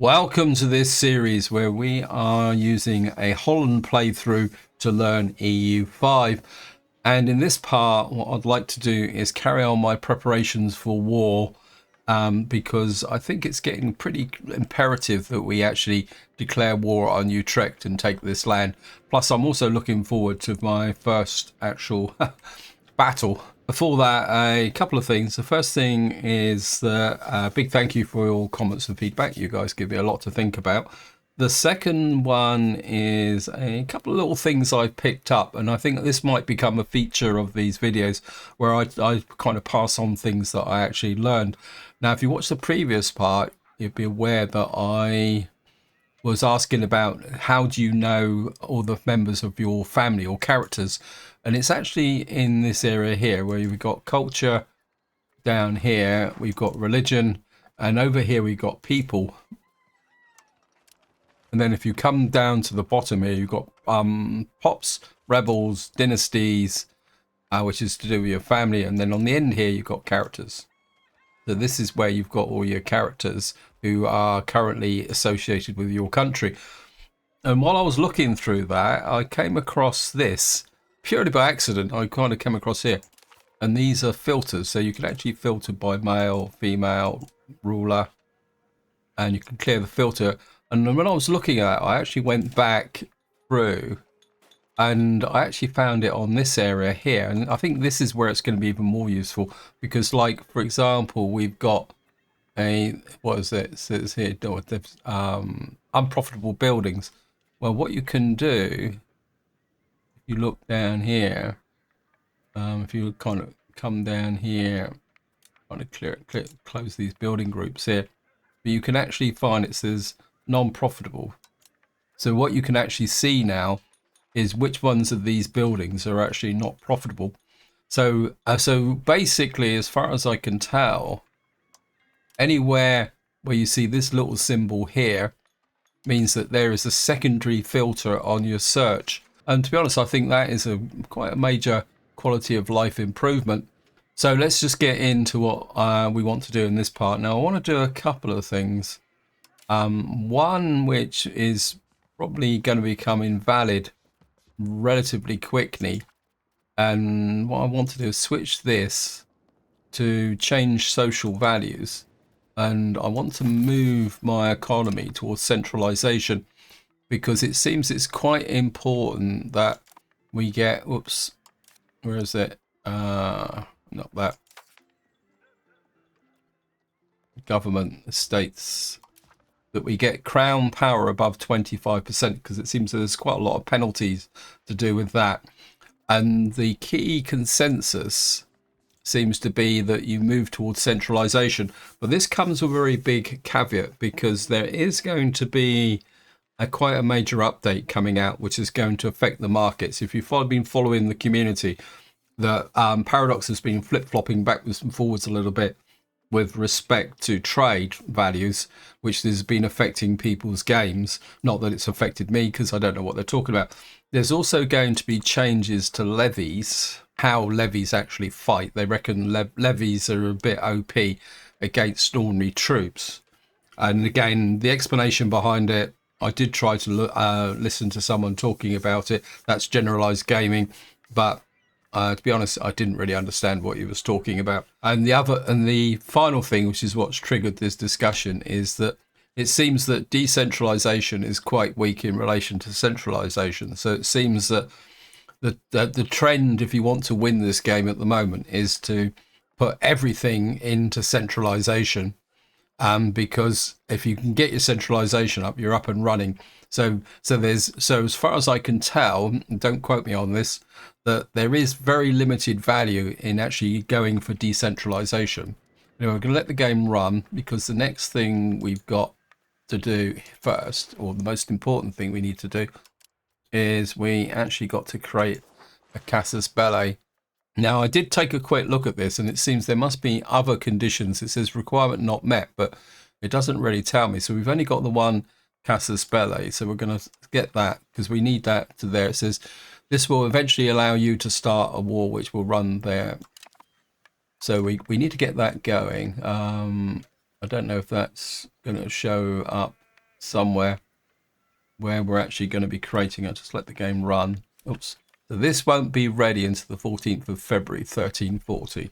Welcome to this series where we are using a Holland playthrough to learn EU5. And in this part, what I'd like to do is carry on my preparations for war, because I think it's getting pretty imperative that we actually declare war on Utrecht and take this land. Plus, I'm also looking forward to my first actual battle. Before that, a couple of things. The first thing is that big thank you for your comments and feedback. You guys give me a lot to think about. The second one is a couple of little things I've picked up, and I think this might become a feature of these videos where I kind of pass on things that I actually learned. Now, if you watch the previous part, you'd be aware that I was asking about how do you know all the members of your family or characters, and it's actually in this area here where we've got culture, down here we've got religion, and over here we've got people. And then if you come down to the bottom here, you've got pops, rebels, dynasties, which is to do with your family, and then on the end here you've got characters. So this is where you've got all your characters who are currently associated with your country. And while I was looking through that, I came across this purely by accident. I kind of came across here, and these are filters. So you can actually filter by male, female, ruler, and you can clear the filter. And when I was looking at it, I actually went back through and I actually found it on this area here. And I think this is where it's going to be even more useful, because, like, for example, we've got what is it? It says here, unprofitable buildings. Well, what you can do, if you look down here, if you kind of come down here, kind of close these building groups here, but you can actually find it says non-profitable. So what you can actually see now is which ones of these buildings are actually not profitable. So basically, as far as I can tell, anywhere where you see this little symbol here means that there is a secondary filter on your search. And to be honest, I think that is quite a major quality of life improvement. So let's just get into what we want to do in this part. Now, I want to do a couple of things. One which is probably going to become invalid relatively quickly. And what I want to do is switch this to change social values. And I want to move my economy towards centralization, because it seems it's quite important that we get, whoops, where is it? Not that. Government estates, that we get crown power above 25%, because it seems there's quite a lot of penalties to do with that. And the key consensus seems to be that you move towards centralization. But this comes with a very big caveat, because there is going to be quite a major update coming out, which is going to affect the markets. If you've been following the community, the Paradox has been flip-flopping backwards and forwards a little bit with respect to trade values, which has been affecting people's games. Not that it's affected me, because I don't know what they're talking about. There's also going to be changes to levies, how levies actually fight. They reckon levies are a bit OP against ordinary troops. And again, the explanation behind it, I did try to listen to someone talking about it. That's generalized gaming, but to be honest, I didn't really understand what he was talking about. And the final thing, which is what's triggered this discussion, is that it seems that decentralization is quite weak in relation to centralization. So it seems that the trend, if you want to win this game at the moment, is to put everything into centralization. Because if you can get your centralization up, you're up and running. So as far as I can tell, don't quote me on this, that there is very limited value in actually going for decentralization. Anyway, we're going to let the game run, because the next thing we've got to do first, or the most important thing we need to do, is we actually got to create a casus belli. Now, I did take a quick look at this, and it seems there must be other conditions. It says requirement not met, but it doesn't really tell me. So we've only got the one casus belli, so we're going to get that, because we need that to there. It says this will eventually allow you to start a war which will run there. So we need to get that going. I don't know if that's going to show up somewhere where we're actually going to be creating. I'll just let the game run. Oops. So this won't be ready until the 14th of February, 1340.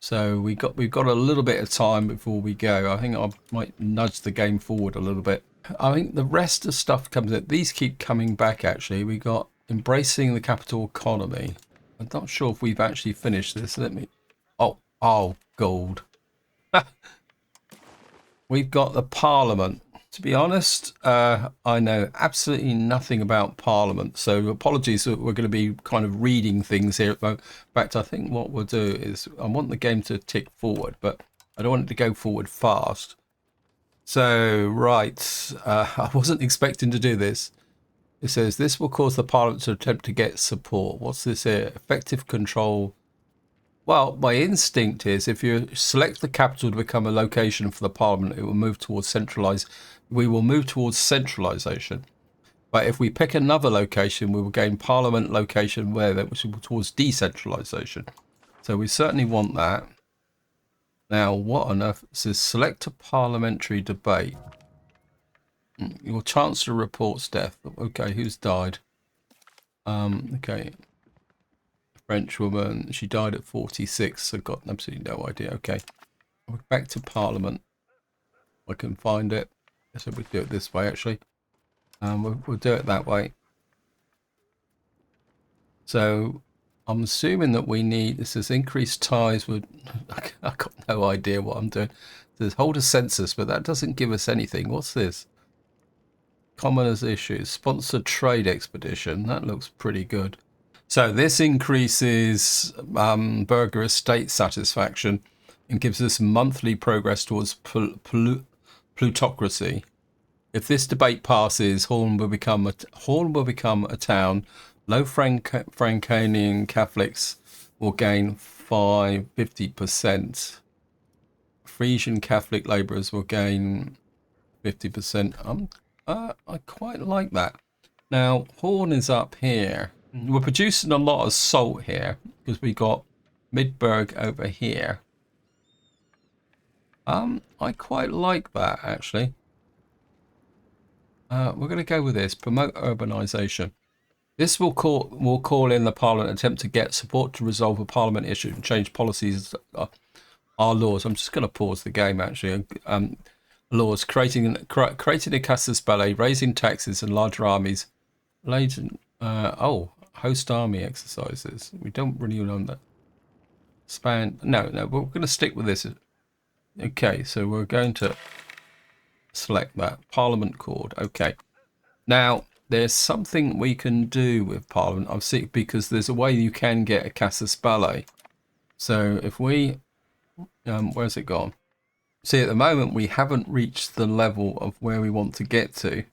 So we've got a little bit of time before we go. I think I might nudge the game forward a little bit. I think the rest of stuff comes in. These keep coming back, actually. We got embracing the capital economy. I'm not sure if we've actually finished this. Let me... Oh, gold. We've got the Parliament. To be honest, I know absolutely nothing about Parliament, so apologies that we're going to be kind of reading things here. In fact, I think what we'll do is I want the game to tick forward, but I don't want it to go forward fast. So, right, I wasn't expecting to do this. It says this will cause the Parliament to attempt to get support. What's this here? Effective control. Well, my instinct is if you select the capital to become a location for the Parliament, it will move towards centralised. We will move towards centralisation. But if we pick another location, we will gain Parliament location which will towards decentralisation. So we certainly want that. Now, what on earth? It says select a parliamentary debate. Your Chancellor reports death. Okay, who's died? Okay. French woman, she died at 46. I've got absolutely no idea. Okay, we're back to Parliament. I can find it. So we do it this way, actually. We'll do it that way. So I'm assuming that we need, this is increased ties with, I've got no idea what I'm doing. There's hold a census, but that doesn't give us anything. What's this? Commoners issues, sponsored trade expedition. That looks pretty good. So this increases burger estate satisfaction and gives us monthly progress towards plutocracy. If this debate passes, Hoorn will become a town. Low Franconian Catholics will gain 50%. Frisian Catholic labourers will gain 50%. I quite like that. Now Hoorn is up here. We're producing a lot of salt here because we got Midburg over here. I quite like that, actually. We're going to go with this. Promote urbanisation. This will call in the Parliament, attempt to get support to resolve a Parliament issue and change policies. Our laws. I'm just going to pause the game, actually. Laws creating a casus belli, raising taxes and larger armies. Host army exercises. We don't really know that. No, we're going to stick with this. Okay, so we're going to select that. Parliament Cord. Okay. Now, there's something we can do with Parliament. I've seen, because there's a way you can get a casus belli. So if we... where's it gone? See, at the moment, we haven't reached the level of where we want to get to.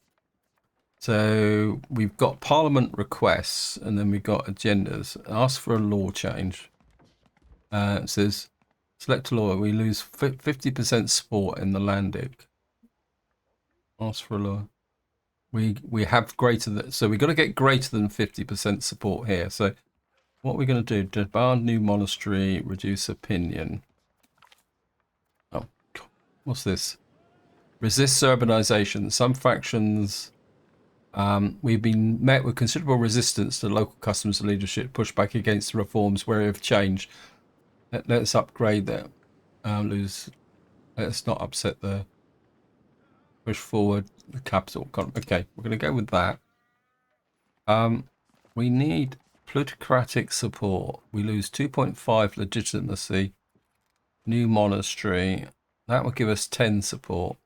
So we've got Parliament requests, and then we've got agendas. Ask for a law change. It says, select a law. We lose 50% support in the Landic. Ask for a law. We have greater than, so we've got to get greater than 50% support here. So what we're going to do, demand new monastery, reduce opinion. Oh, God. What's this? Resist urbanization. Some factions... we've been met with considerable resistance to local customs and leadership, push back against the reforms where of change. Let's upgrade that. Let's not upset the push forward the capital. Okay, we're going to go with that. We need plutocratic support. We lose 2.5 legitimacy. New monastery. That will give us 10 support.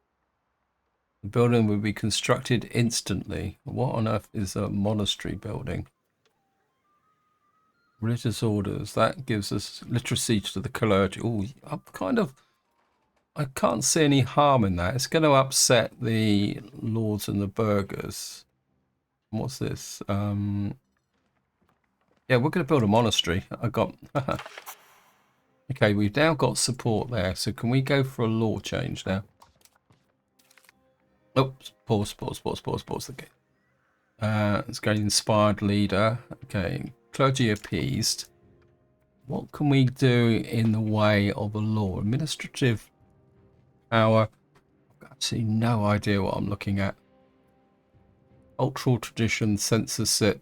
The building will be constructed instantly. What on earth is a monastery building? Religious orders. That gives us literacy to the clergy. Oh, I can't see any harm in that. It's going to upset the lords and the burghers. What's this? Yeah, we're going to build a monastery. Okay, we've now got support there. So can we go for a law change now? Oops, pause again. Let's go inspired leader. Okay, clergy appeased. What can we do in the way of a law? Administrative power. I've absolutely no idea what I'm looking at. Cultural tradition, censorship.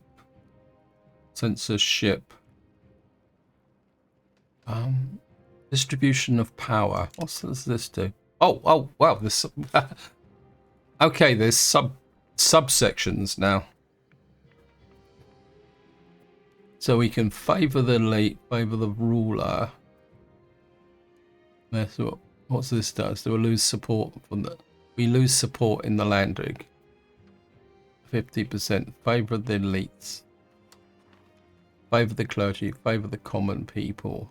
Distribution of power. What does this do? Oh, wow. This. Okay, there's subsections now. So we can favour the elite, favour the ruler. That's what's this does? Do we lose support from the? We lose support in the landing. 50%. Favour the elites. Favour the clergy. Favour the common people.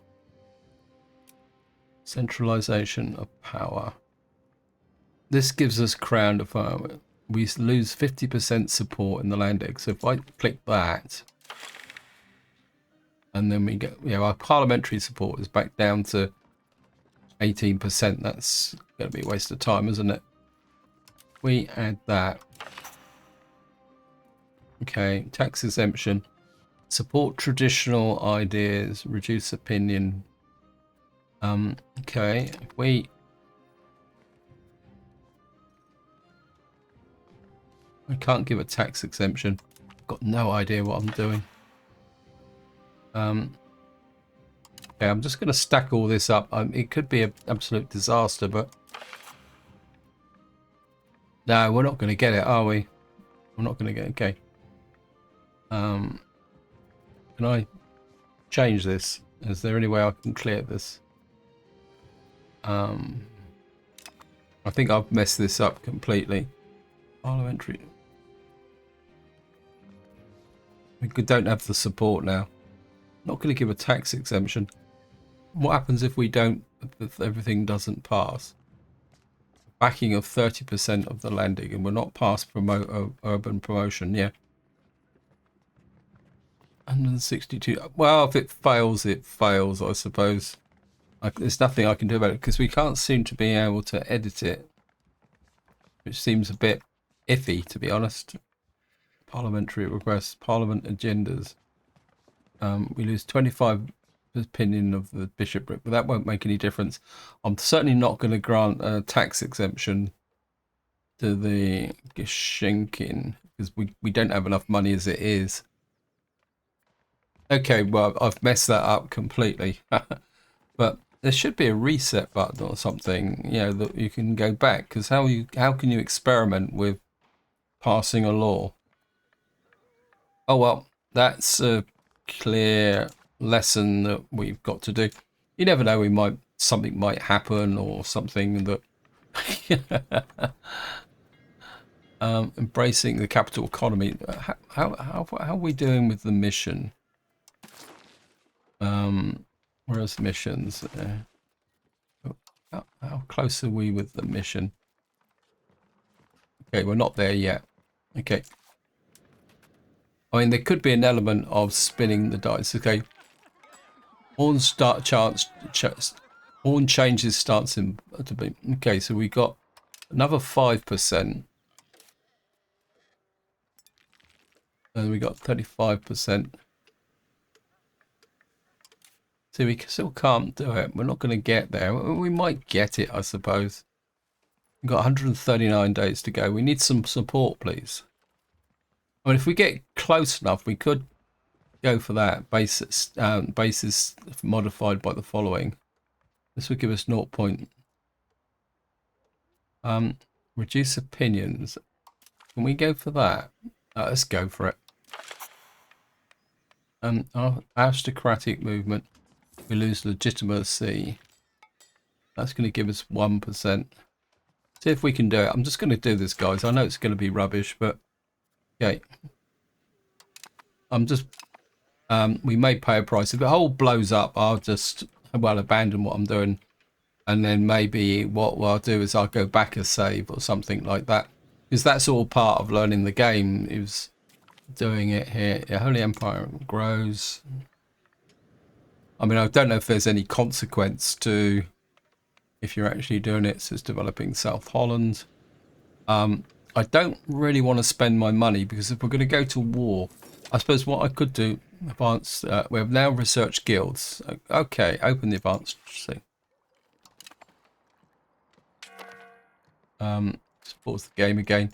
Centralisation of power. This gives us crown of we lose 50% support in the landing. So if I click that, and then we get, our parliamentary support is back down to 18%. That's going to be a waste of time, isn't it? We add that. Okay, tax exemption. Support traditional ideas. Reduce opinion. Okay, if I can't give a tax exemption. I've got no idea what I'm doing. Okay, I'm just going to stack all this up. It could be an absolute disaster, but no, we're not going to get it, are we? We're not going to get it. Okay. Can I change this? Is there any way I can clear this? I think I've messed this up completely. Parliamentary. We don't have the support now. Not going to give a tax exemption. What happens if we don't? If everything doesn't pass? Backing of 30% of the landing, and we're not past urban promotion. Yeah. 162. Well, if it fails, it fails, I suppose. There's nothing I can do about it because we can't seem to be able to edit it, which seems a bit iffy, to be honest. Parliamentary requests, parliament agendas. We lose 25 opinion of the bishopric, but that won't make any difference. I'm certainly not going to grant a tax exemption to the Geschenkin because we don't have enough money as it is. Okay, well, I've messed that up completely. But there should be a reset button or something, that you can go back. Because how can you experiment with passing a law? Oh well, that's a clear lesson that we've got to do. You never know, something might happen or something that. Embracing the capital economy. How are we doing with the mission? Where's missions? How close are we with the mission? Okay, we're not there yet. Okay. I mean, there could be an element of spinning the dice. Okay. Hoorn Hoorn changes starts in to be okay. So we got another 5%, and we got 35%. So we still can't do it. We're not going to get there. We might get it, I suppose. We've got 139 days to go. We need some support, please. I mean, if we get close enough, we could go for that. Basis modified by the following. This would give us 0. Reduce opinions. Can we go for that? Let's go for it. Aristocratic movement. We lose legitimacy. That's going to give us 1%. See if we can do it. I'm just going to do this, guys. I know it's going to be rubbish, but okay. I'm just. We may pay a price. If the whole blows up, I'll just abandon what I'm doing, and then maybe what I'll do is I'll go back a save or something like that, because that's all part of learning the game. Is doing it here. Yeah, Holy Empire grows. I mean, I don't know if there's any consequence to if you're actually doing it. So it's developing South Holland. I don't really want to spend my money because if we're going to go to war, I suppose what I could do, advanced, we have now research guilds. Okay, open the advanced. See. Let's pause the game again.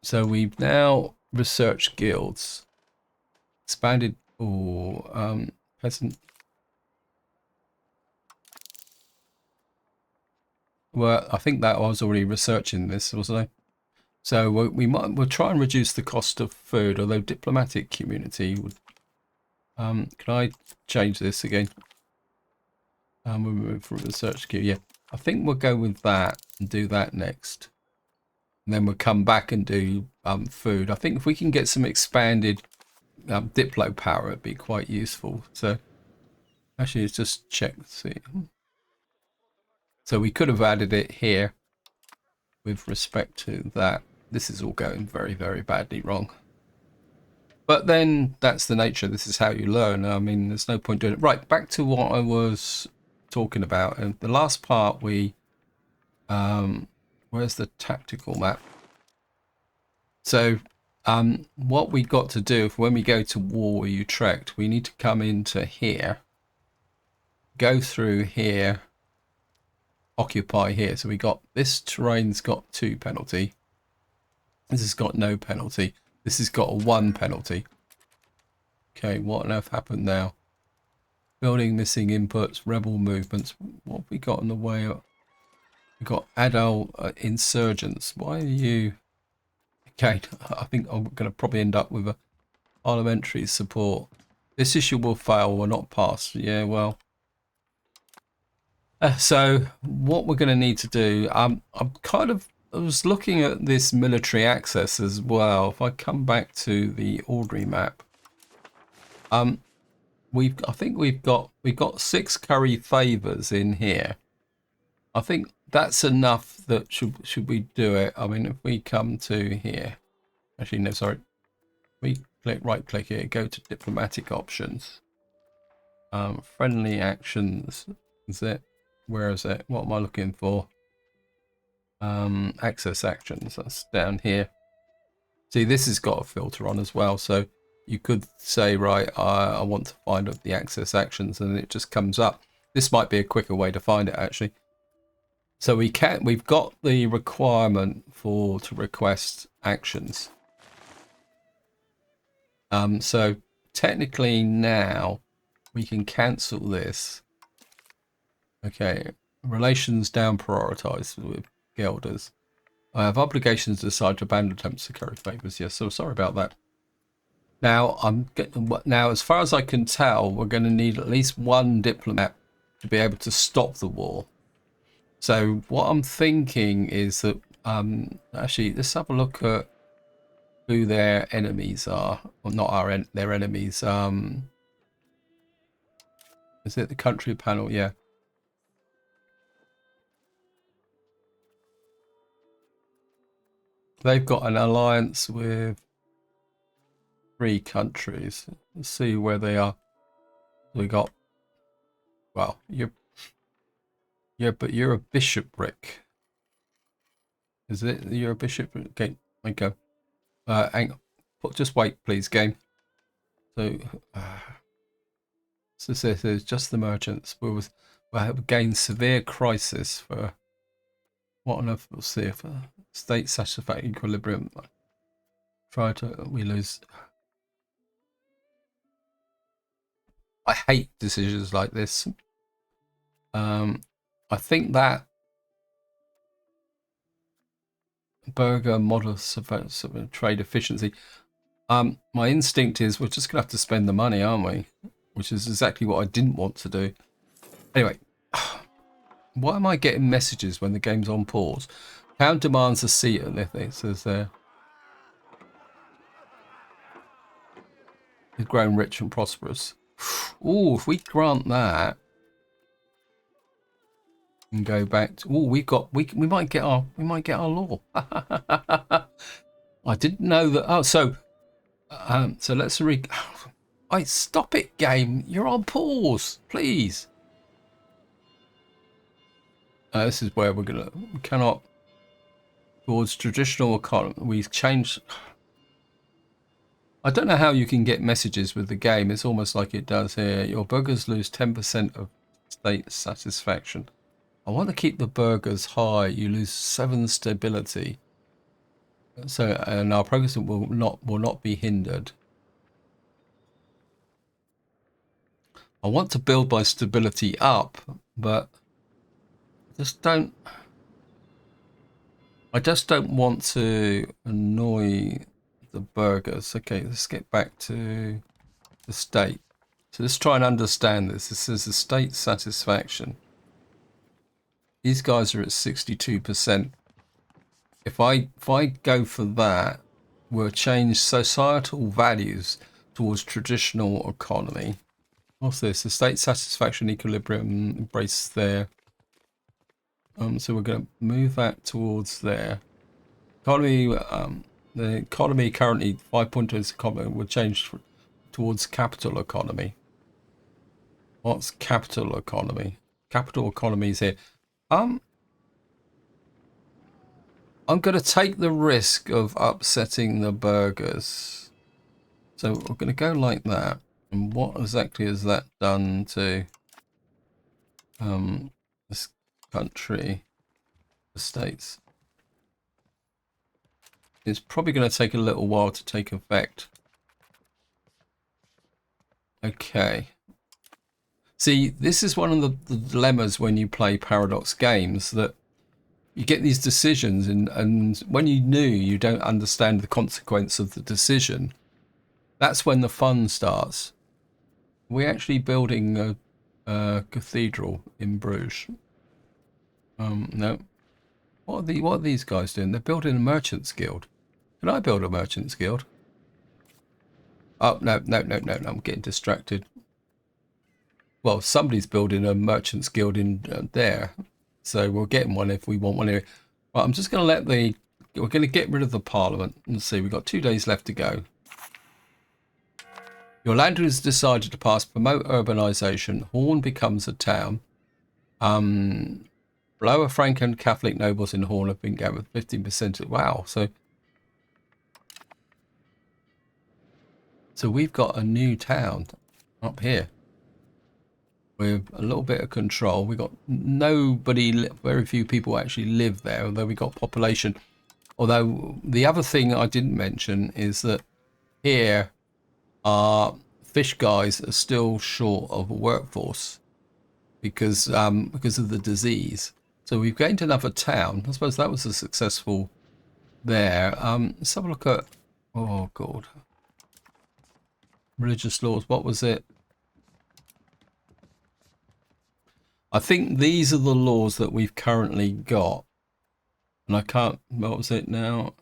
So we've now researched guilds, expanded, or peasant. Well, I think that I was already researching this, wasn't I? So we'll try and reduce the cost of food, although diplomatic community would. Can I change this again? We'll move from research queue. Yeah, I think we'll go with that and do that next. And then we'll come back and do food. I think if we can get some expanded Diplo power, it'd be quite useful. So actually, let's just check. See. So we could have added it here with respect to that. This is all going very, very badly wrong. But then that's the nature. This is how you learn. I mean, there's no point doing it. Right, back to what I was talking about. And the last part we... where's the tactical map? So what we got to do when we go to war with Utrecht, we need to come into here, go through here, occupy here. So we got this terrain's got 2 penalty. This has got no penalty. This has got a 1 penalty. Okay, what on earth happened now? Building missing inputs, rebel movements. What have we got in the way? We've got adult insurgents. Why are you... Okay, I think I'm going to probably end up with a parliamentary support. This issue will fail or not pass. Yeah, well. So what we're going to need to do, I was looking at this military access as well. If I come back to the ordinary map, I think we've got 6 curry favors in here. I think that's enough. That should we do it? I mean, if we come to here, actually no, sorry. We right click here, go to diplomatic options. Friendly actions. Is it? Where is it? What am I looking for? Access actions. That's down here. See, this has got a filter on as well. So you could say, right, I want to find the access actions, and it just comes up. This might be a quicker way to find it, actually. So we've got the requirement to request actions. So technically now we can cancel this. Okay, relations down prioritized with Gelders. I have obligations to decide to abandon attempts to carry favors. Yes, so sorry about that. Now as far as I can tell, we're going to need at least 1 diplomat to be able to stop the war. So what I'm thinking is that actually let's have a look at who their enemies are, or not their enemies. Is it the country panel? Yeah. They've got an alliance with 3 countries. Let's see where they are. We got, well, but you're a bishopric. Is it? You're a bishopric? Okay, I go. Hang on. Just wait, please, game. So, so this is just the merchants. We have gained severe crisis for what on earth? We'll see if state satisfactory equilibrium. We lose. I hate decisions like this. I think that burger model of trade efficiency. My instinct is we're just gonna have to spend the money, aren't we? Which is exactly what I didn't want to do. Anyway, why am I getting messages when the game's on pause? Town demands a seat at this. It says there. They've grown rich and prosperous. Ooh, if we grant that and go back to, we might get our law. I didn't know that. Oh, so let's Wait, stop it, game. You're on pause, please. This is where we cannot towards traditional economy. We've changed. I don't know how you can get messages with the game. It's almost like it does here. Your burgers lose 10% of state satisfaction. I want to keep the burgers high. You lose 7 stability. So, and our progress will not be hindered. I want to build my stability up, but I just don't want to annoy the burghers. Okay, let's get back to the state. So let's try and understand this. This is the state satisfaction. These guys are at 62%. If I go for that, we'll change societal values towards traditional economy. What's this? The state satisfaction equilibrium embrace there. So we're going to move that towards there. Economy, the economy currently 5.2 economy will change towards capital economy. What's capital economy? Capital economy is here. I'm going to take the risk of upsetting the burghers. So we're going to go like that. And what exactly has that done to this country, the states? It's probably going to take a little while to take effect. Okay. See, this is one of the dilemmas when you play Paradox games, that you get these decisions and when you don't understand the consequence of the decision, that's when the fun starts. We're actually building a cathedral in Bruges. No. What are these guys doing? They're building a merchant's guild. Can I build a merchant's guild? Oh, no, I'm getting distracted. Well, somebody's building a merchant's guild in there. So we'll get one if we want one here. Right, I'm just going to we're going to get rid of the parliament. Let's see, we've got 2 days left to go. Your land has decided to pass promote urbanization. Hoorn becomes a town. Lower Franken Catholic nobles in Hoorn have been gathered 15%. Wow, so we've got a new town up here with a little bit of control. We got very few people actually live there, although we got population. Although the other thing I didn't mention is that here our fish guys are still short of a workforce because of the disease. So we've gained another town. I suppose that was a successful there. Let's have a look at, oh god, religious laws. What was it? I think these are the laws that we've currently got. And I can't, what was it now?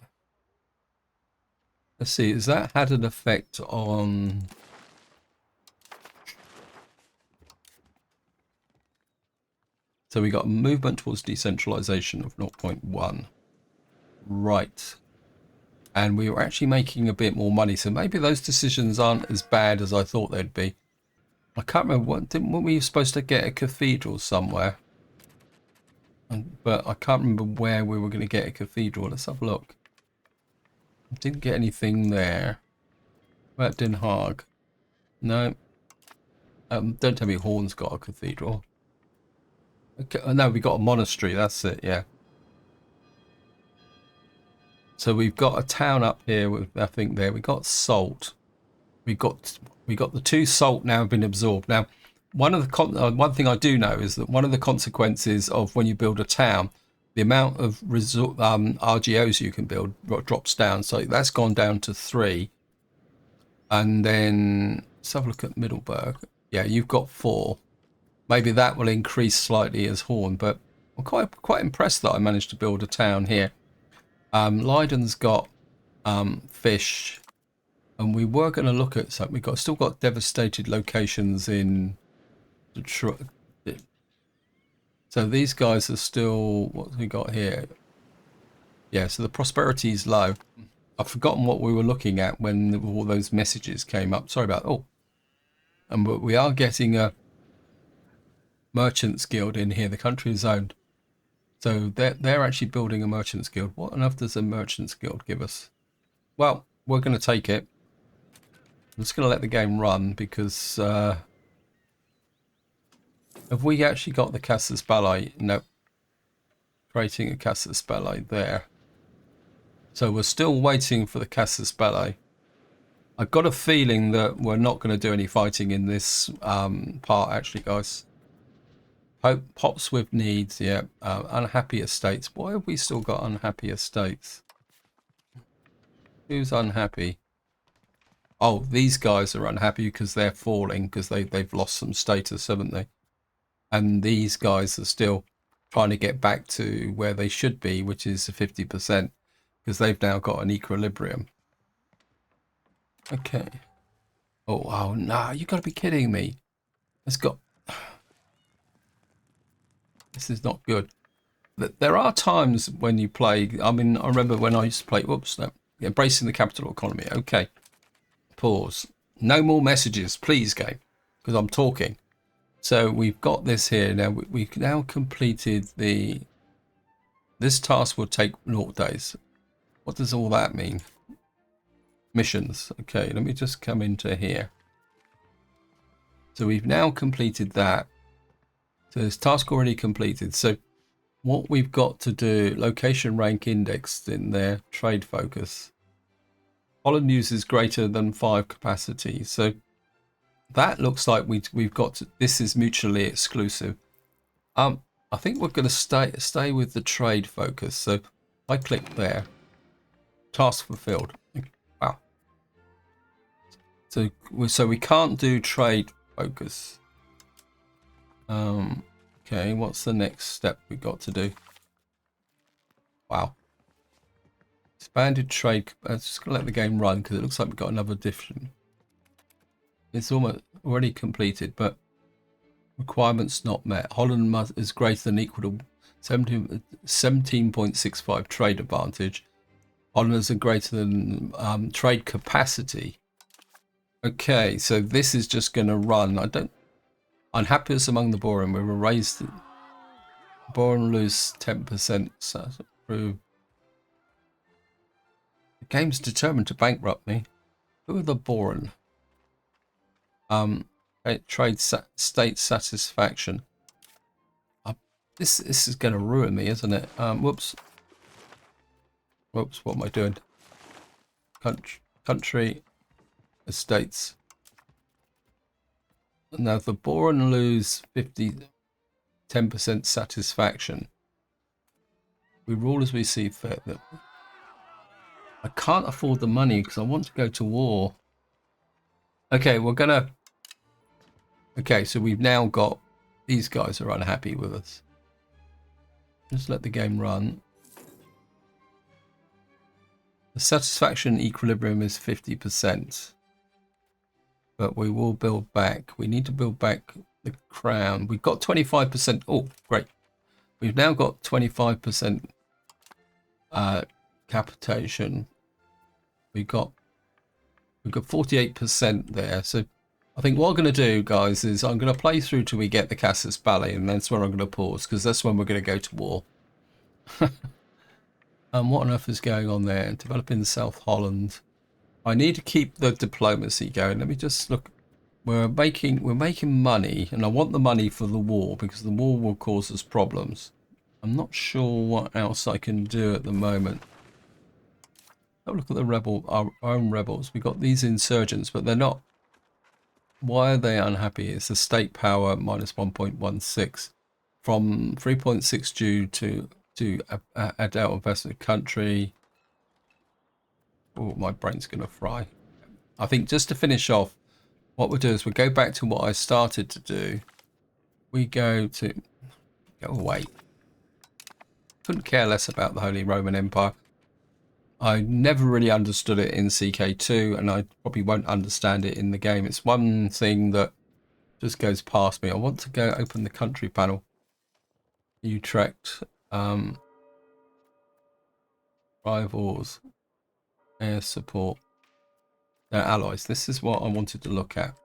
Let's see, has that had an effect on... So we got a movement towards decentralization of 0.1. Right. And we were actually making a bit more money. So maybe those decisions aren't as bad as I thought they'd be. I can't remember, weren't we supposed to get a cathedral somewhere? But I can't remember where we were going to get a cathedral. Let's have a look. Didn't get anything there. About Den Haag. No. Don't tell me Hoorn's got a cathedral. Okay, no, we got a monastery. That's it, yeah. So we've got a town up here with nothing there. We got salt. We got the 2 salt now have been absorbed. Now, one thing I do know is that one of the consequences of when you build a town, the amount of RGOs you can build drops down. So that's gone down to 3. And then let's have a look at Middelburg. Yeah, you've got 4. Maybe that will increase slightly as Hoorn, but I'm quite impressed that I managed to build a town here. Leiden's got fish, and we were going to look at something. We've still got devastated locations in Detroit. So these guys are still, what have we got here? Yeah, so the prosperity is low. I've forgotten what we were looking at when all those messages came up. Sorry about that. Oh, and we are getting a Merchants Guild in here. The country is owned. So they're actually building a Merchants Guild. What on earth does a Merchants Guild give us? Well, we're going to take it. I'm just going to let the game run because have we actually got the Casus Belli? No. Creating a Casus Belli there. So we're still waiting for the Casus Belli. I've got a feeling that we're not going to do any fighting in this part, actually, guys. Pops with needs, yeah. Unhappy estates. Why have we still got unhappy estates? Who's unhappy? Oh, these guys are unhappy because they're falling, because they've lost some status, haven't they? And these guys are still trying to get back to where they should be, which is 50%, because they've now got an equilibrium. Okay. Oh, no, you got to be kidding me. It's got... This is not good. There are times when you play... I mean, I remember when I used to play... Whoops, no. Embracing the capital economy. Okay. Pause. No more messages, please, game, because I'm talking. So we've got this here. Now, we've now completed the... This task will take 0 days. What does all that mean? Missions. Okay, let me just come into here. So we've now completed that. So this task already completed. So what we've got to do, location rank indexed in there, trade focus. Holland uses greater than 5 capacity. So that looks like we've got to, this is mutually exclusive. I think we're going to stay with the trade focus. So if I click there, task fulfilled. Wow. So we can't do trade focus. Okay, what's the next step we got to do? Wow. Expanded trade. Just gonna let the game run because it looks like we've got another different. It's almost already completed, but requirements not met. Holland is greater than equal to 17.65 trade advantage. Holland is a greater than trade capacity. Okay, so this is just going to run. Unhappiness among the Boran. We will raise the Boran lose 10%. So the game's determined to bankrupt me. Who are the Boran? Trade state satisfaction. This is going to ruin me, isn't it? Whoops. What am I doing? Country estates. Now, if the Boran lose 10% satisfaction, we rule as we see fit. I can't afford the money because I want to go to war. Okay, we're gonna. Okay, so we've now got these guys are unhappy with us. Just let the game run. The satisfaction equilibrium is 50%. But we will build back. We need to build back the crown. We've got 25%. Oh, great. We've now got 25% capitation. We've got 48% there. So I think what I'm going to do, guys, is I'm going to play through till we get the Casus Belli, and that's where I'm going to pause, because that's when we're going to go to war. What on earth is going on there? Developing South Holland. I need to keep the diplomacy going. Let me just look. We're making money, and I want the money for the war because the war will cause us problems. I'm not sure what else I can do at the moment. Have a look at the our own rebels. We've got these insurgents, but they're not. Why are they unhappy? It's the state power minus 1.16 from 3.6 due to adult investment country. Oh, my brain's going to fry. I think just to finish off, what we'll do is we'll go back to what I started to do. We go away. Couldn't care less about the Holy Roman Empire. I never really understood it in CK2, and I probably won't understand it in the game. It's one thing that just goes past me. I want to go open the country panel. Utrecht. Rivals. Air support. Their allies. This is what I wanted to look at.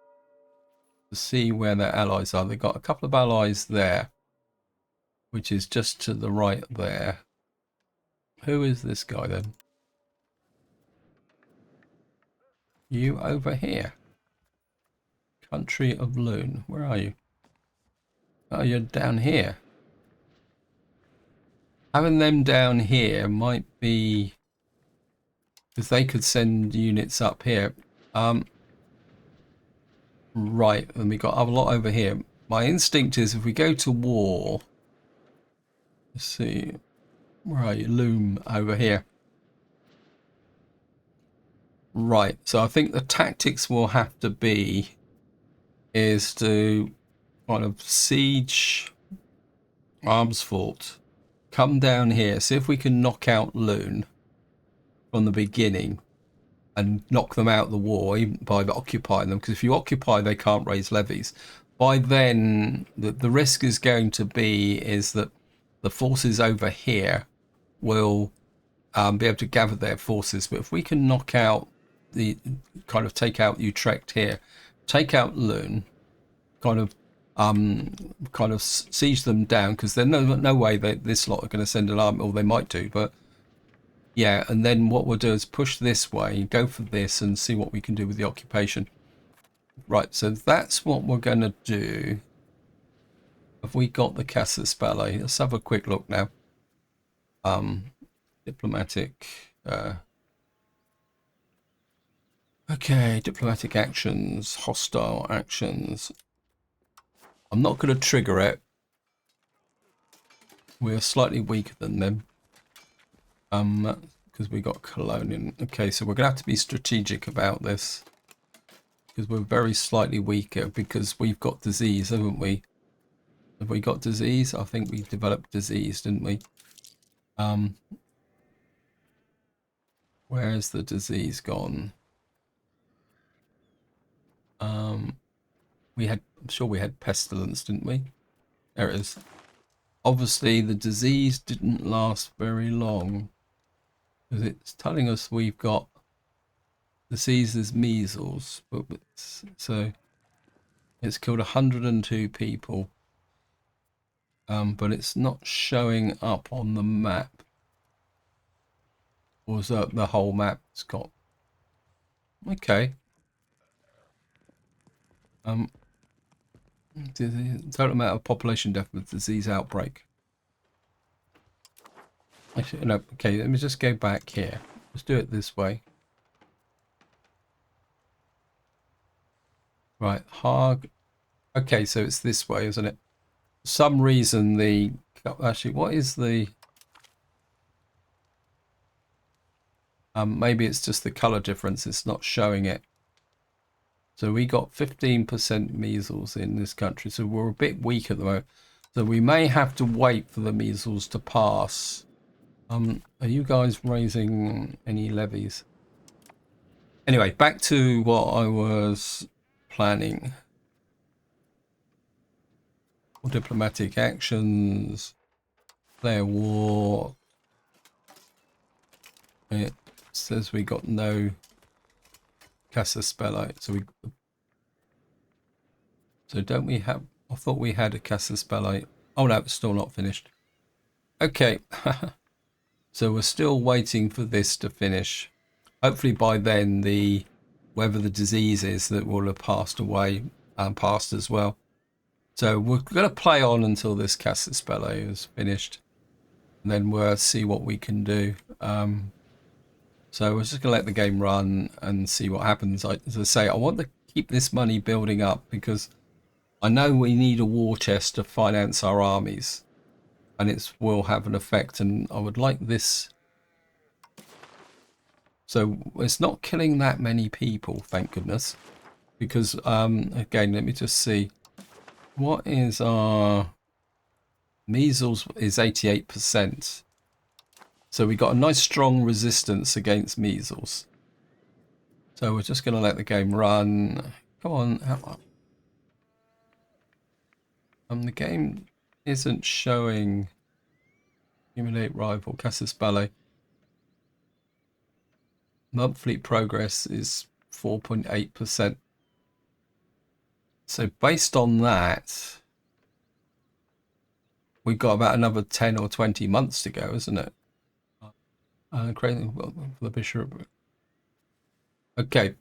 To see where their allies are. They've got a couple of allies there. Which is just to the right there. Who is this guy then? You over here. Country of Loon. Where are you? Oh, you're down here. Having them down here might be because they could send units up here. Right, and we got a lot over here. My instinct is if we go to war, let's see, where are you? Loom over here. Right, so I think the tactics will have to be is to kind of siege Arms Fort, come down here, see if we can knock out Loon from the beginning and knock them out of the war even by occupying them, because if you occupy they can't raise levies. By then the risk is going to be is that the forces over here will be able to gather their forces, but if we can knock out the kind of take out Utrecht here, take out Loon, kind of siege them down, because there's no way that this lot are going to send an army, or they might do, but yeah, and then what we'll do is push this way, go for this, and see what we can do with the occupation. Right, so that's what we're going to do. Have we got the Casus Belli? Let's have a quick look now. Diplomatic. Okay, diplomatic actions, hostile actions. I'm not going to trigger it. We're slightly weaker than them. Because we got Cologne. Okay, so we're going to have to be strategic about this. Because we're very slightly weaker because we've got disease, haven't we? Have we got disease? I think we developed disease, didn't we? Where's the disease gone? I'm sure we had pestilence, didn't we? There it is. Obviously, the disease didn't last very long. Because it's telling us we've got disease as measles, so it's killed 102 people. But it's not showing up on the map. Or is that the whole map's got? Okay. Total amount of population death with disease outbreak. Actually, no. Okay, let me just go back here. Let's do it this way. Right, Haag. Okay, so it's this way, isn't it? For some reason the actually, what is the? Maybe it's just the color difference. It's not showing it. So we got 15% measles in this country, so we're a bit weak at the moment. So we may have to wait for the measles to pass. Are you guys raising any levies? Anyway, back to what I was planning. Diplomatic actions, declare war. It says we got no Casus Belli, so don't we have? I thought we had a Casus Belli. Oh no, it's still not finished. Okay, so we're still waiting for this to finish. Hopefully by then whether the disease is that will have passed away and passed as well. So we're going to play on until this Casus Belli is finished, and then we'll see what we can do. So we're just going to let the game run and see what happens. As I say, I want to keep this money building up because I know we need a war chest to finance our armies, and it will have an effect. And I would like this. So it's not killing that many people, thank goodness. Because, again, let me just see. What is our measles is 88%. So we got a nice strong resistance against measles. So we're just going to let the game run. Come on. The game isn't showing accumulate rival Casus Belli. Monthly progress is 4.8%. So based on that, we've got about another 10 or 20 months to go, isn't it? Creating the bishop. Okay.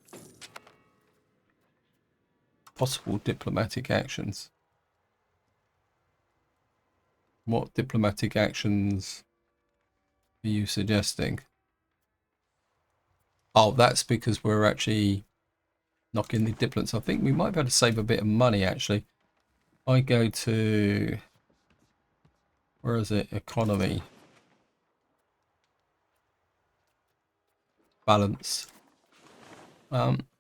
Possible diplomatic actions. What diplomatic actions are you suggesting? Oh, that's because we're actually knocking the diplomats. I think we might be able to save a bit of money, actually. I go to... Where is it? Economy. Balance.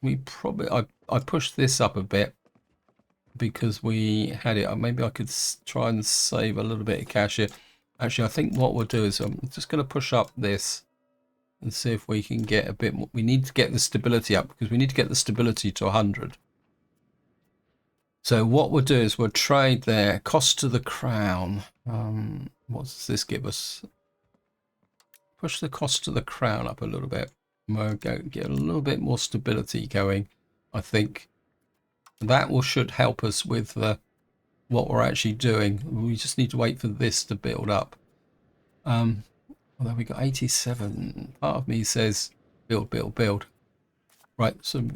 We probably... I pushed this up a bit because we had it. Maybe I could try and save a little bit of cash here. Actually, I think what we'll do is I'm just going to push up this and see if we can get a bit more. We need to get the stability up because we need to get the stability to 100. So what we'll do is we'll trade there. Cost to the crown. What does this give us? Push the cost to the crown up a little bit. We'll get a little bit more stability going, I think. That should help us with what we're actually doing. We just need to wait for this to build up. Although we got 87. Part of me says build, build, build. Right, so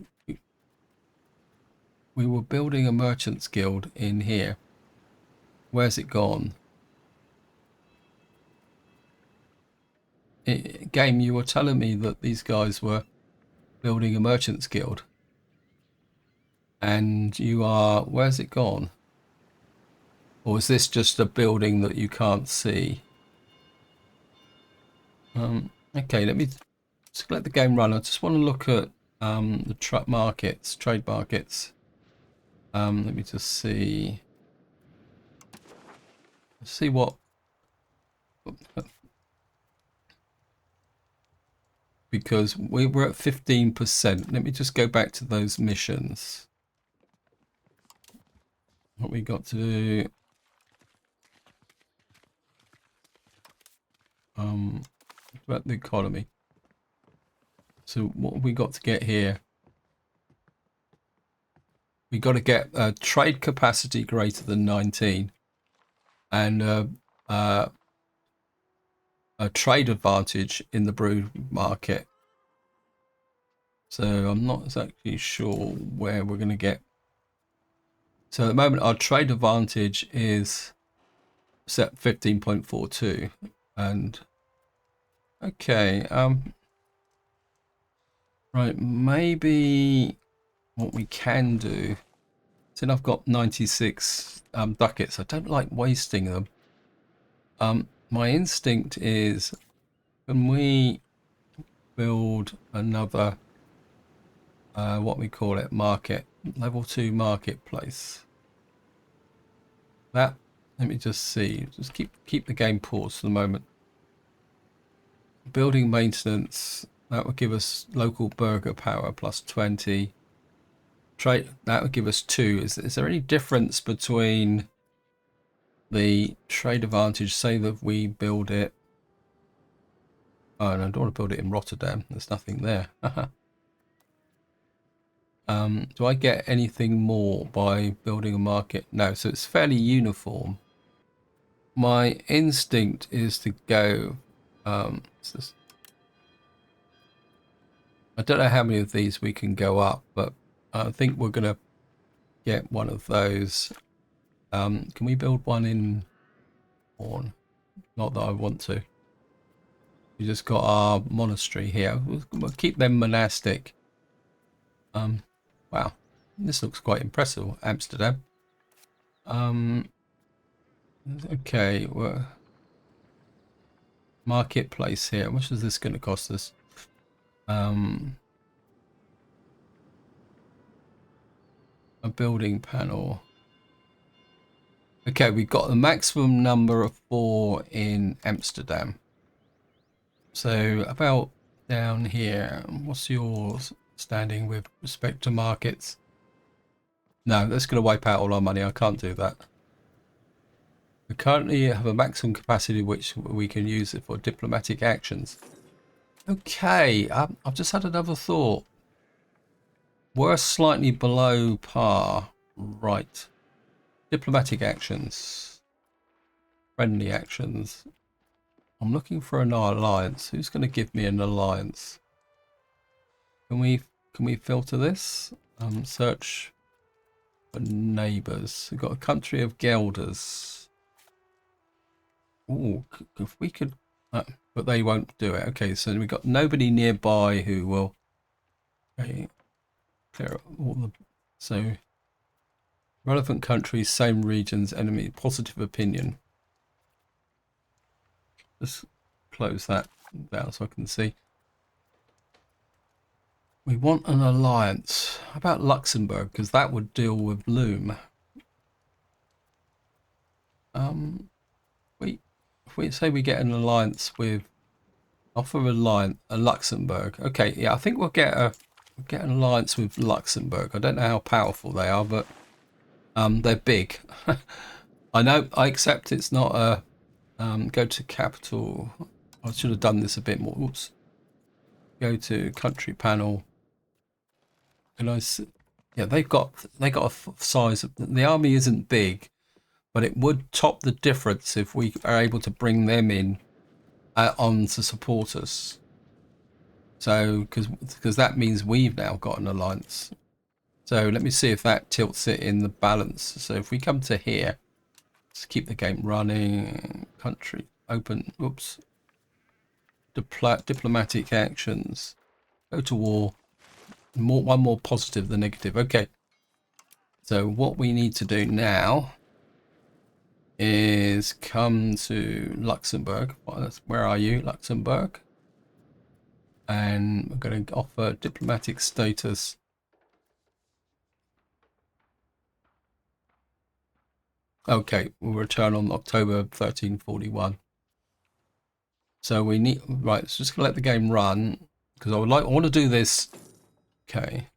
we were building a merchant's guild in here. Where's it gone? Game, you were telling me that these guys were building a merchant's guild. And you are... Where's it gone? Or is this just a building that you can't see? Okay, let me just let the game run. I just want to look at the trade markets. Let me just see what, because we were at 15%. Let me just go back to those missions. What we got to do. About the economy. So what have we got to get here? We got to get a trade capacity greater than 19 and a trade advantage in the brew market. So I'm not exactly sure where we're going to get. So at the moment our trade advantage is set 15.42 and okay, right, maybe what we can do, since I've got 96 ducats, I don't like wasting them. My instinct is, can we build another, what we call it, market, level 2 marketplace? That, let me just see, just keep the game paused for the moment. Building maintenance, that would give us local burger power plus 20. Trade, that would give us 2. Is there any difference between the trade advantage? Say that we build it. Oh, no, I don't want to build it in Rotterdam. There's nothing there. Do I get anything more by building a market? No, so it's fairly uniform. My instinct is to go. I don't know how many of these we can go up, but I think we're going to get one of those. Can we build one in Hoorn? Not that I want to. We just got our monastery here. We'll keep them monastic. Wow, this looks quite impressive, Amsterdam. Okay, well, marketplace here. How much is this going to cost us? A building panel. Okay, we've got the maximum number of 4 in Amsterdam. So about down here, what's yours standing with respect to markets? No, that's going to wipe out all our money. I can't do that. We currently have a maximum capacity which we can use it for diplomatic actions. Okay, I've just had another thought. We're slightly below par. Right. Diplomatic actions. Friendly actions. I'm looking for an alliance. Who's going to give me an alliance? Can we filter this? Search for neighbours. We've got a country of gelders. Ooh, if we could, but they won't do it. Okay, so we've got nobody nearby who will Okay, clear all the so relevant countries, same regions, enemy, positive opinion. Just close that down so I can see. We want an alliance. How about Luxembourg? Because that would deal with Loom. If we say we get an alliance with offer a Luxembourg. Okay, yeah, I think we'll get an alliance with Luxembourg. I don't know how powerful they are, but they're big. I know. I accept it's not a go to capital. I should have done this a bit more. Oops. Go to country panel. And yeah, they got a size. The army isn't big, but it would top the difference if we are able to bring them in on to support us. So because that means we've now got an alliance. So let me see if that tilts it in the balance. So if we come to here, let's keep the game running. Country open. Oops. Diplomatic actions. Go to war. One more positive than negative. Okay. So what we need to do now is come to Luxembourg. Where are you, Luxembourg? And we're going to offer diplomatic status. Okay, we'll return on October 1341. So we need, right, it's just gonna let the game run because I want to do this. Okay.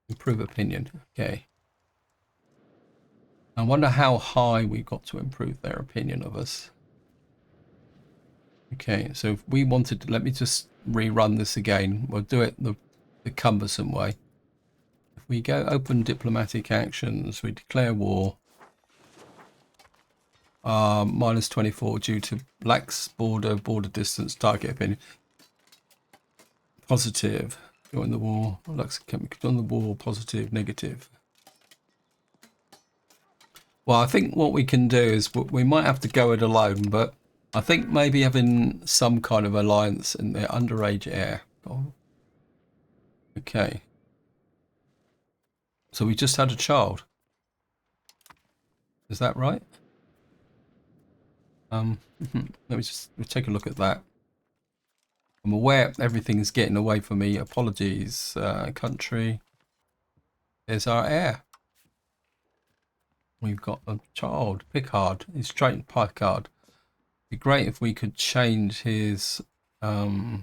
Improve opinion. Okay. I wonder how high we got to improve their opinion of us. Okay, so if we wanted to, let me just rerun this again. We'll do it the cumbersome way. If we go open diplomatic actions, we declare war. Minus 24 due to lax border distance, target opinion. Positive. Join the war. Join the war. Positive. Negative. Well, I think what we can do is we might have to go it alone, but I think maybe having some kind of alliance in the underage heir. Oh. Okay. So we just had a child. Is that right? Let me just take a look at that. I'm aware everything is getting away from me. Apologies, country. There's our heir. We've got a child, Picard. He's straight Picard. It'd be great if we could change his. Well,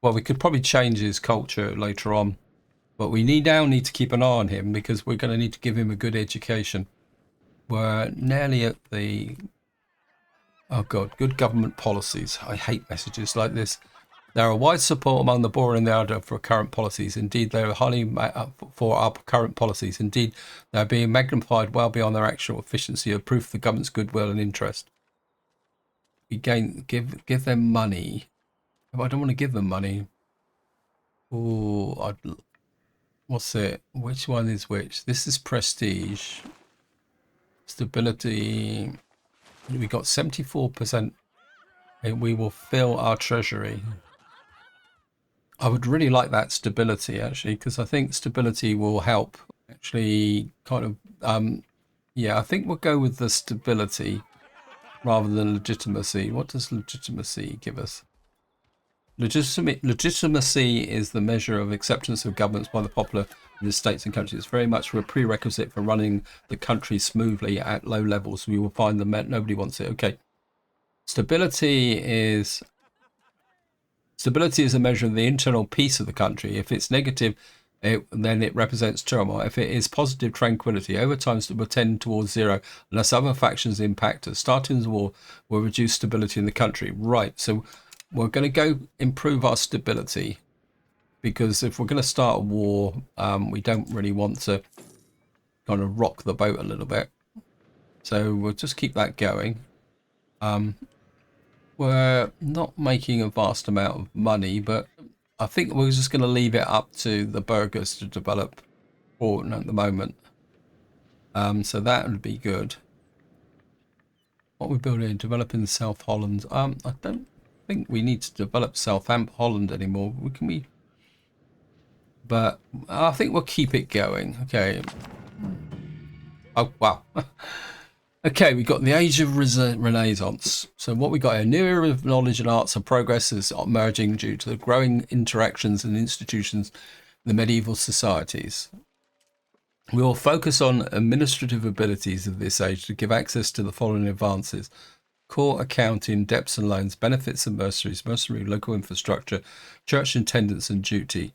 we could probably change his culture later on, but we now need to keep an eye on him because we're going to need to give him a good education. We're nearly at the. Oh God, good government policies. I hate messages like this. There are wide support among the Boer and the Ouder for current policies. Indeed, they are highly for our current policies. Indeed, they are being magnified well beyond their actual efficiency, a proof of the government's goodwill and interest. We give them money. I don't want to give them money. Oh, what's it? Which one is which? This is prestige. Stability. We got 74%. And we will fill our treasury. I would really like that stability actually, because I think stability will help actually kind of, yeah, I think we'll go with the stability rather than legitimacy. What does legitimacy give us? Legitimacy is the measure of acceptance of governments by the populace in the states and countries. It's very much a prerequisite for running the country smoothly at low levels. We will find that nobody wants it. Okay. Stability is a measure of the internal peace of the country. If it's negative, then it represents turmoil. If it is positive, tranquility. Over time, it will tend towards zero unless other factions impact us. Starting the war will reduce stability in the country. Right, so we're going to go improve our stability because if we're going to start a war, we don't really want to kind of rock the boat a little bit. So we'll just keep that going. We're not making a vast amount of money, but I think we're just going to leave it up to the burgers to develop Hoorn at the moment. So that would be good. What we're building, developing South Holland. I don't think we need to develop Southampton, Holland anymore. But I think we'll keep it going. Okay. Oh, wow. Okay, we got the Age of Renaissance. So what we got here, new era of knowledge and arts and progress is emerging due to the growing interactions and institutions in the medieval societies. We will focus on administrative abilities of this age to give access to the following advances: court accounting, debts and loans, benefits and mercenaries, local infrastructure, church attendance and duty.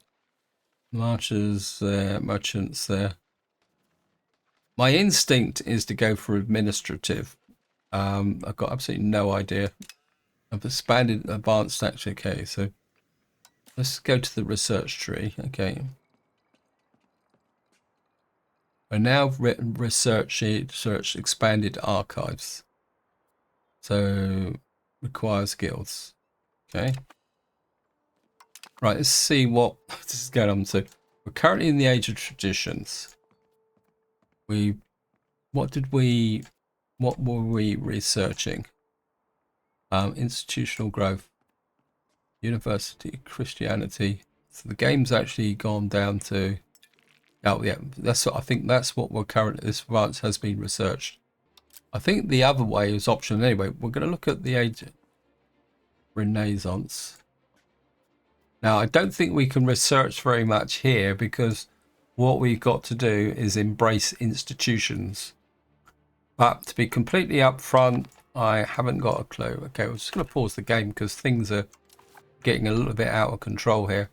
Marchers there, merchants there. My instinct is to go for administrative. I've got absolutely no idea. I've expanded advanced actually. Okay, so let's go to the research tree. Okay. We're now search expanded archives. So requires guilds. Okay. Right, let's see what this is going on. So we're currently in the age of traditions. What were we researching? Institutional growth, university, Christianity. So the game's actually gone down to, oh yeah, I think that's what we're currently, this advance has been researched. I think the other way is optional anyway. We're going to look at the age of Renaissance. Now, I don't think we can research very much here because what we've got to do is embrace institutions. But to be completely upfront, I haven't got a clue. Okay, we're just going to pause the game because things are getting a little bit out of control here.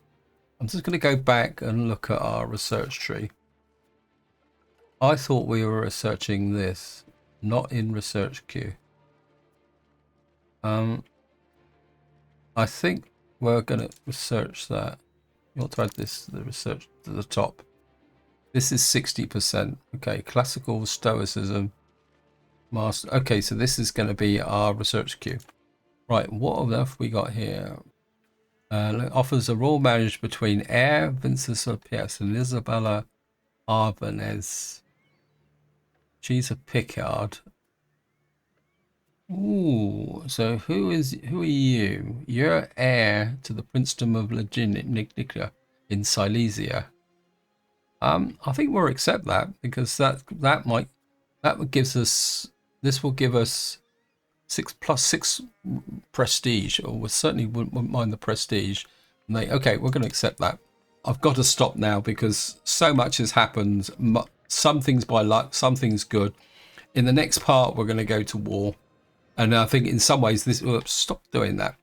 I'm just going to go back and look at our research tree. I thought we were researching this, not in research queue. I think we're going to research that. You want to add this to the research to the top. This is 60%. Okay, classical stoicism. Master. Okay, so this is going to be our research queue. Right, what on earth we got here? Offers a royal marriage between heir Vincent Pierce and Isabella Arbanez. She's a Picard. Ooh, so who are you? You're heir to the princedom of Legnica in Silesia. I think we'll accept that because this will give us 6+6 prestige, or we certainly wouldn't mind the prestige. And okay, we're going to accept that. I've got to stop now because so much has happened. Some things by luck, some things good. In the next part, we're going to go to war. And I think in some ways stop doing that.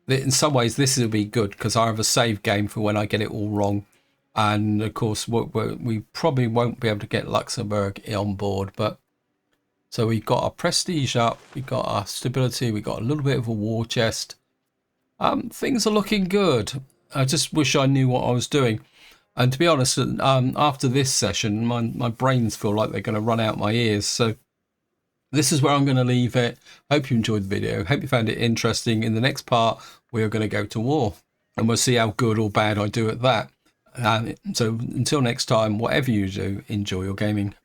In some ways, this will be good because I have a save game for when I get it all wrong. And of course, we probably won't be able to get Luxembourg on board. But so we've got our prestige up, we've got our stability, we've got a little bit of a war chest. Things are looking good. I just wish I knew what I was doing. And to be honest, after this session, my brains feel like they're going to run out my ears. So this is where I'm going to leave it. Hope you enjoyed the video. Hope you found it interesting. In the next part, we are going to go to war. And we'll see how good or bad I do at that. So until next time, whatever you do, enjoy your gaming.